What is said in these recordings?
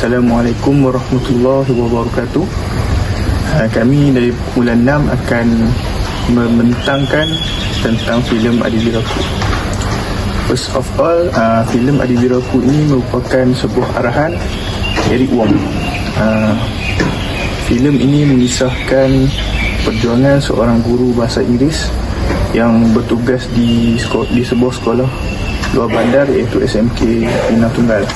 Assalamualaikum warahmatullahi wabarakatuh. Kami dari bulan 6 akan membentangkan tentang filem Adibiraku. First of all, filem Adibiraku ini merupakan sebuah arahan Eric Wong. Filem ini mengisahkan perjuangan seorang guru bahasa Inggeris yang bertugas di sebuah sekolah luar bandar iaitu SMK Pinang Tunggal.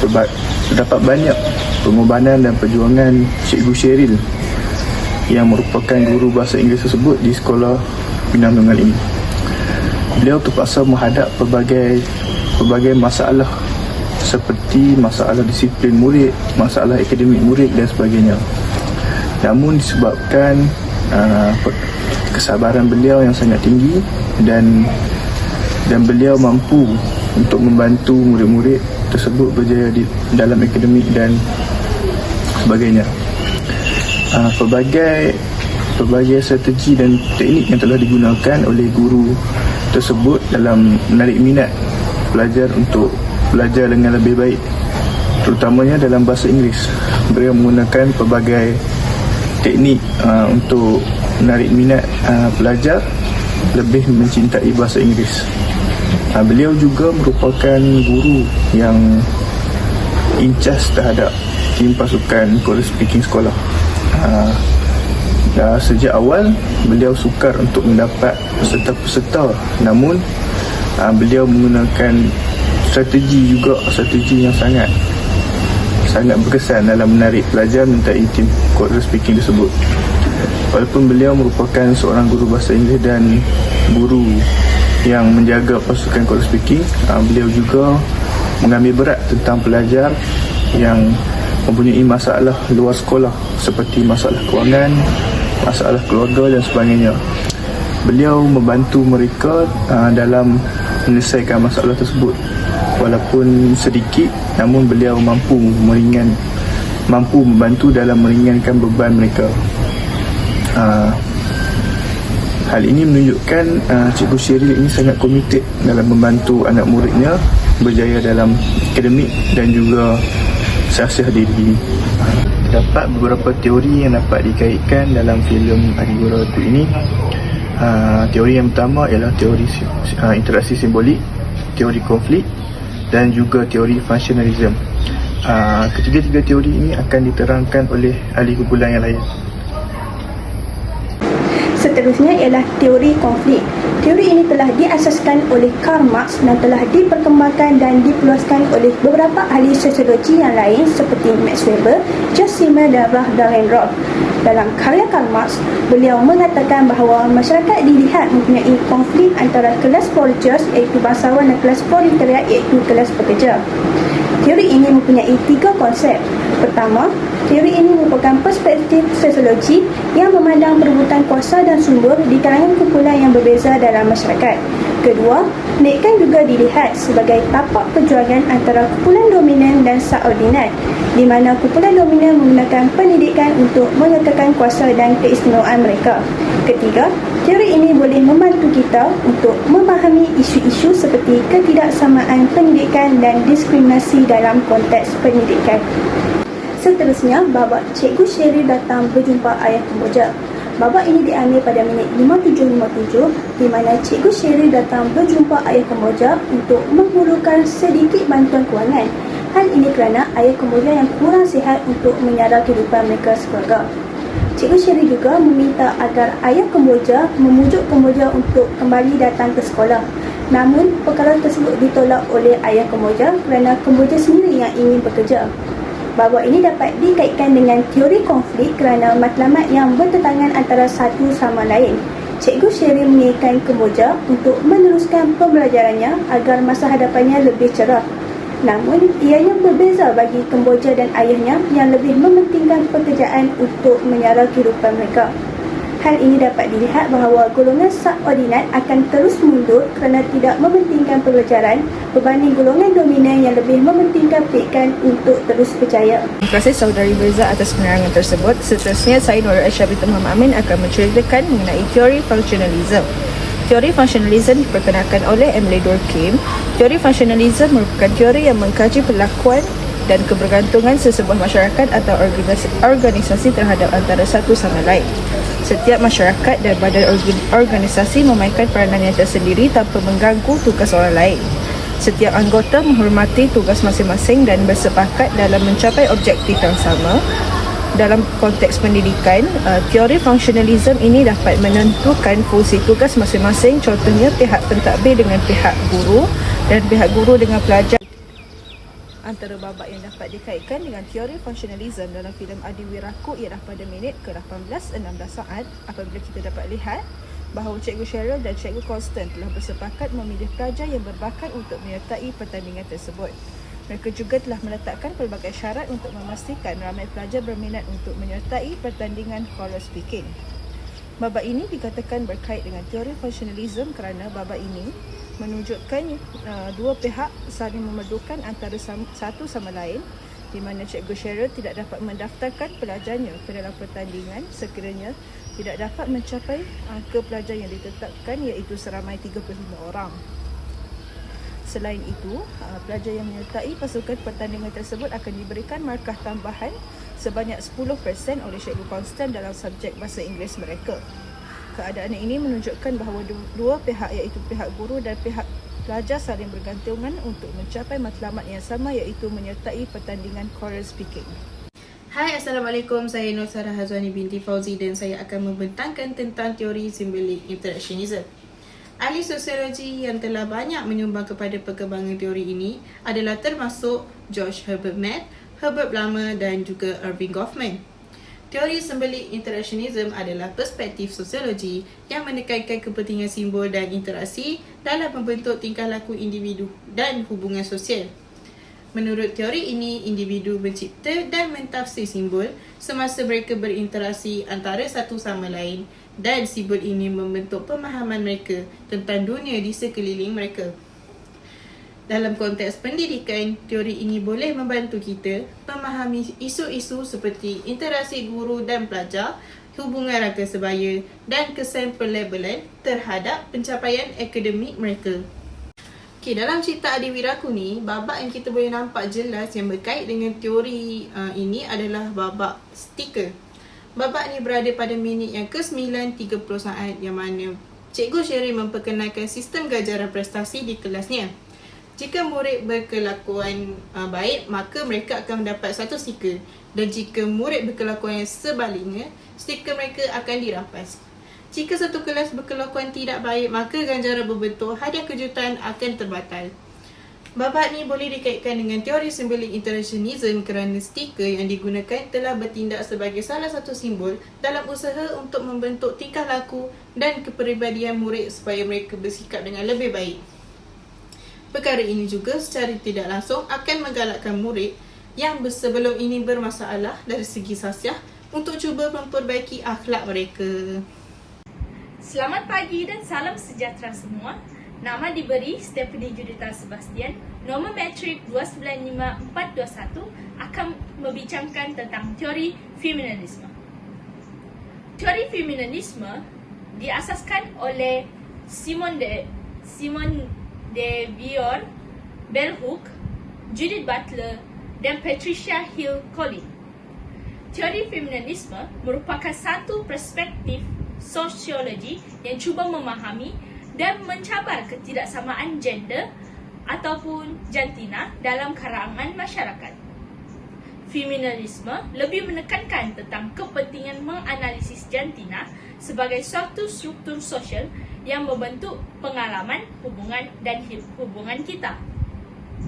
Terdapat banyak pengorbanan dan perjuangan Cikgu Sheryl yang merupakan guru bahasa Inggeris tersebut di sekolah Pinang Tunggal ini. Beliau terpaksa menghadap pelbagai masalah seperti masalah disiplin murid, masalah akademik murid dan sebagainya. Namun disebabkan kesabaran beliau yang sangat tinggi dan beliau mampu untuk membantu murid-murid tersebut berjaya di dalam akademik dan sebagainya. Pelbagai strategi dan teknik yang telah digunakan oleh guru tersebut dalam menarik minat pelajar untuk belajar dengan lebih baik, terutamanya dalam bahasa Inggeris. Beliau menggunakan pelbagai teknik untuk menarik minat pelajar lebih mencintai bahasa Inggeris. Beliau juga merupakan guru yang incas terhadap tim pasukan English speaking sekolah. Sejak awal beliau sukar untuk mendapat peserta-peserta, namun beliau menggunakan strategi yang sangat berkesan dalam menarik pelajar mencintai tim English speaking tersebut. Walaupun beliau merupakan seorang guru bahasa Inggeris dan guru yang menjaga pasukan English speaking, beliau juga mengambil berat tentang pelajar yang mempunyai masalah luar sekolah seperti masalah kewangan, masalah keluarga dan sebagainya. Beliau membantu mereka dalam menyelesaikan masalah tersebut. Walaupun sedikit, namun beliau mampu membantu dalam meringankan beban mereka. Hal ini menunjukkan Cikgu Sheryl ini sangat komited dalam membantu anak muridnya berjaya dalam akademik dan juga siasah diri. Terdapat beberapa teori yang dapat dikaitkan dalam filem Adibiraku ini. Teori yang pertama ialah teori interaksi simbolik, teori konflik dan juga teori functionalism. Ketiga-tiga teori ini akan diterangkan oleh ahli kumpulan yang lain. Seterusnya ialah teori konflik. Teori ini telah diasaskan oleh Karl Marx dan telah diperkembangkan dan dipeluaskan oleh beberapa ahli sosiologi yang lain seperti Max Weber, George Simmel dan Ralph Dahrendorf. Dalam karya Karl Marx, beliau mengatakan bahawa masyarakat dilihat mempunyai konflik antara kelas bourgeois iaitu bangsawan dan kelas proletariat iaitu kelas pekerja. Teori ini mempunyai 3 konsep. Pertama, teori ini merupakan perspektif sosiologi yang memandang perebutan kuasa dan sumber di kalangan kumpulan yang berbeza dalam masyarakat. Kedua, pendidikan juga dilihat sebagai tapak perjuangan antara kumpulan dominan dan subordinat, di mana kumpulan dominan menggunakan pendidikan untuk mengekalkan kuasa dan keistimewaan mereka. Ketiga, teori ini boleh membantu kita untuk memahami isu-isu seperti ketidaksamaan pendidikan dan diskriminasi dalam konteks pendidikan. Seterusnya, babak Cikgu Sheryl datang berjumpa ayah Kemboja. Babak ini diambil pada minit 57.57 di mana Cikgu Sheryl datang berjumpa ayah Kemboja untuk memerlukan sedikit bantuan kewangan. Hal ini kerana ayah Kemboja yang kurang sihat untuk menyara kehidupan mereka sekeluarga. Cikgu Sheryl juga meminta agar ayah Kemboja memujuk Kemboja untuk kembali datang ke sekolah. Namun, perkara tersebut ditolak oleh ayah Kemboja kerana Kemboja sendiri yang ingin bekerja. Babak ini dapat dikaitkan dengan teori konflik kerana matlamat yang bertentangan antara satu sama lain. Cikgu Sheryl mengingatkan Kemboja untuk meneruskan pembelajarannya agar masa hadapannya lebih cerah. Namun, ianya berbeza bagi Kemboja dan ayahnya yang lebih mementingkan pekerjaan untuk menyara kehidupan mereka. Hal ini dapat dilihat bahawa golongan subordinat akan terus mundur kerana tidak mementingkan pelajaran berbanding golongan dominan yang lebih mementingkan pendidikan untuk terus berjaya. Terima kasih Saudari Beza atas penerangan tersebut. Seterusnya, saya Nur Aisyah binti Muhammad Amin akan menceritakan mengenai teori functionalism. Teori functionalism diperkenalkan oleh Emily Durkheim. Teori functionalism merupakan teori yang mengkaji perlakuan dan kebergantungan sesebuah masyarakat atau organisasi terhadap antara satu sama lain. Setiap masyarakat dan badan organisasi memainkan peranan yang tersendiri tanpa mengganggu tugas orang lain. Setiap anggota menghormati tugas masing-masing dan bersepakat dalam mencapai objektif yang sama. Dalam konteks pendidikan, teori functionalism ini dapat menentukan fungsi tugas masing-masing, contohnya pihak pentadbir dengan pihak guru dan pihak guru dengan pelajar. Antara babak yang dapat dikaitkan dengan teori functionalism dalam filem Adi Wiraku ialah pada minit ke-18-16 saat apabila kita dapat lihat bahawa Cikgu Cheryl dan Cikgu Constant telah bersepakat memilih pelajar yang berbakat untuk menyertai pertandingan tersebut. Mereka juga telah meletakkan pelbagai syarat untuk memastikan ramai pelajar berminat untuk menyertai pertandingan choral speaking. Babak ini dikatakan berkait dengan teori functionalism kerana babak ini menunjukkan dua pihak saling memerlukan antara satu sama lain, di mana Cikgu Cheryl tidak dapat mendaftarkan pelajarnya ke dalam pertandingan sekiranya tidak dapat mencapai angka pelajar yang ditetapkan, iaitu seramai 35 orang. Selain itu, pelajar yang menyertai pasukan pertandingan tersebut akan diberikan markah tambahan sebanyak 10% oleh Cikgu Constant dalam subjek bahasa Inggeris mereka. Keadaan ini menunjukkan bahawa dua pihak, iaitu pihak guru dan pihak pelajar, saling bergantungan untuk mencapai matlamat yang sama, iaitu menyertai pertandingan choral speaking. Hai, Assalamualaikum. Saya Nur Sarah Hazwani binti Fauzi dan saya akan membentangkan tentang teori simbolik interactionism. Ahli sosiologi yang telah banyak menyumbang kepada perkembangan teori ini adalah termasuk George Herbert Mead, Herbert Blumer dan juga Erving Goffman. Teori simbolik interactionism adalah perspektif sosiologi yang menekankan kepentingan simbol dan interaksi dalam membentuk tingkah laku individu dan hubungan sosial. Menurut teori ini, individu mencipta dan mentafsir simbol semasa mereka berinteraksi antara satu sama lain, dan simbol ini membentuk pemahaman mereka tentang dunia di sekeliling mereka. Dalam konteks pendidikan, teori ini boleh membantu kita memahami isu-isu seperti interaksi guru dan pelajar, hubungan rangka sebaya dan kesan pelabelan terhadap pencapaian akademik mereka. Dalam cerita Adi Wiraku ni, babak yang kita boleh nampak jelas yang berkait dengan teori ini adalah babak stiker. Babak ni berada pada minit yang ke-9.30 saat, yang mana Cikgu Cheryl memperkenalkan sistem ganjaran prestasi di kelasnya. Jika murid berkelakuan baik, maka mereka akan mendapat satu stiker, dan jika murid berkelakuan yang sebaliknya, stiker mereka akan dirampas. Jika satu kelas berkelakuan tidak baik, maka ganjaran berbentuk hadiah kejutan akan terbatal. Babak ni boleh dikaitkan dengan teori simbolik interactionism kerana stiker yang digunakan telah bertindak sebagai salah satu simbol dalam usaha untuk membentuk tingkah laku dan kepribadian murid supaya mereka bersikap dengan lebih baik. Perkara ini juga secara tidak langsung akan menggalakkan murid yang sebelum ini bermasalah dari segi sasiah untuk cuba memperbaiki akhlak mereka. Selamat pagi dan salam sejahtera semua. Nama diberi Stephanie Judita Sebastian. Nombor matrik 295421 akan membincangkan tentang teori feminisme. Teori feminisme diasaskan oleh Simone de Beauvoir, Bell Hooks, Judith Butler dan Patricia Hill Collins. Teori feminisme merupakan satu perspektif sosiologi yang cuba memahami dan mencabar ketidaksamaan gender ataupun jantina dalam kalangan masyarakat. Feminisme lebih menekankan tentang kepentingan menganalisis jantina sebagai suatu struktur sosial yang membentuk pengalaman, hubungan dan hubungan kita.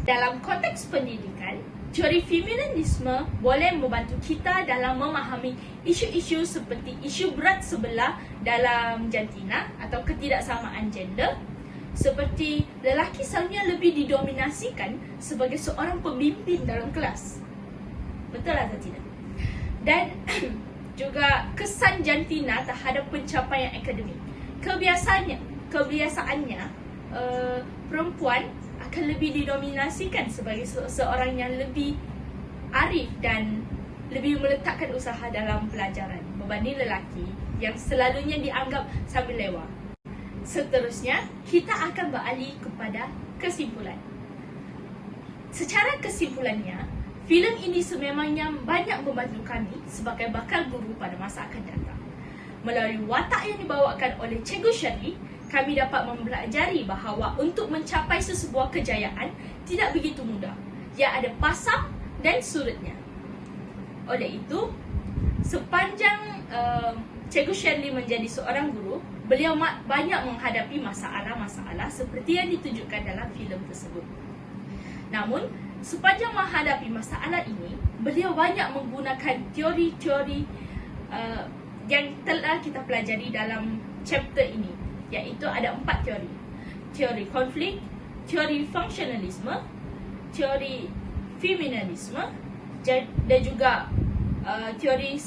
Dalam konteks pendidikan, teori feminisme boleh membantu kita dalam memahami isu-isu seperti isu berat sebelah dalam jantina atau ketidaksamaan gender, seperti lelaki selalunya lebih didominasikan sebagai seorang pemimpin dalam kelas. Betul atau tidak? Dan juga kesan jantina terhadap pencapaian akademik. Kebiasaannya perempuan akan lebih didominasikan sebagai seorang yang lebih arif dan lebih meletakkan usaha dalam pelajaran berbanding lelaki yang selalunya dianggap sambil lewa. Seterusnya, kita akan beralih kepada kesimpulan. Secara kesimpulannya, filem ini sememangnya banyak membantu kami sebagai bakal guru pada masa akan datang. Melalui watak yang dibawakan oleh Cikgu Shirley, kami dapat mempelajari bahawa untuk mencapai sesebuah kejayaan tidak begitu mudah. Ia ada pasang dan surutnya. Oleh itu, sepanjang Cikgu Shirley menjadi seorang guru, beliau banyak menghadapi masalah-masalah seperti yang ditunjukkan dalam filem tersebut. Namun, sepanjang menghadapi masalah ini, beliau banyak menggunakan teori-teori yang telah kita pelajari dalam chapter ini, iaitu ada 4 teori. Teori konflik, teori funksionalisme, teori feminisme dan juga teori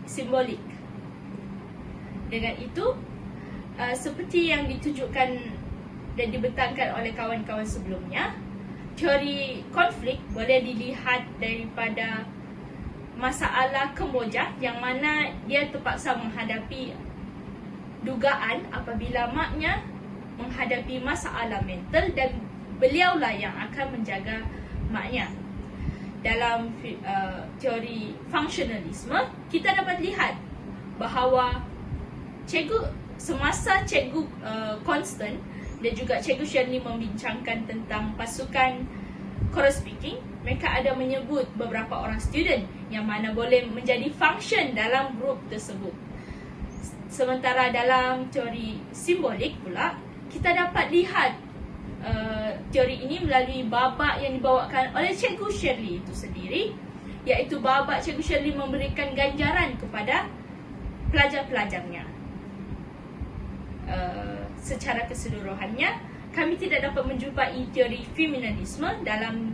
simbolik. Dengan itu, seperti yang ditunjukkan dan dibentangkan oleh kawan-kawan sebelumnya, teori konflik boleh dilihat daripada masalah Kemboja yang mana dia terpaksa menghadapi dugaan apabila maknya menghadapi masalah mental dan beliaulah yang akan menjaga maknya. Dalam teori funksionalisme, kita dapat lihat bahawa semasa Cikgu Constant dan juga Cikgu Shirley membincangkan tentang pasukan choral speaking, mereka ada menyebut beberapa orang student yang mana boleh menjadi function dalam grup tersebut. Sementara dalam teori simbolik pula, kita dapat lihat teori ini melalui babak yang dibawakan oleh Cikgu Shirley itu sendiri, iaitu babak Cikgu Shirley memberikan ganjaran kepada pelajar-pelajarnya. Secara keseluruhannya, kami tidak dapat menjumpai teori feminisme dalam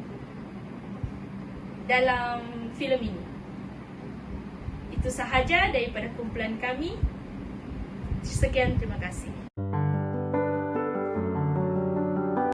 filem ini. Itu sahaja daripada kumpulan kami. Sekian, terima kasih.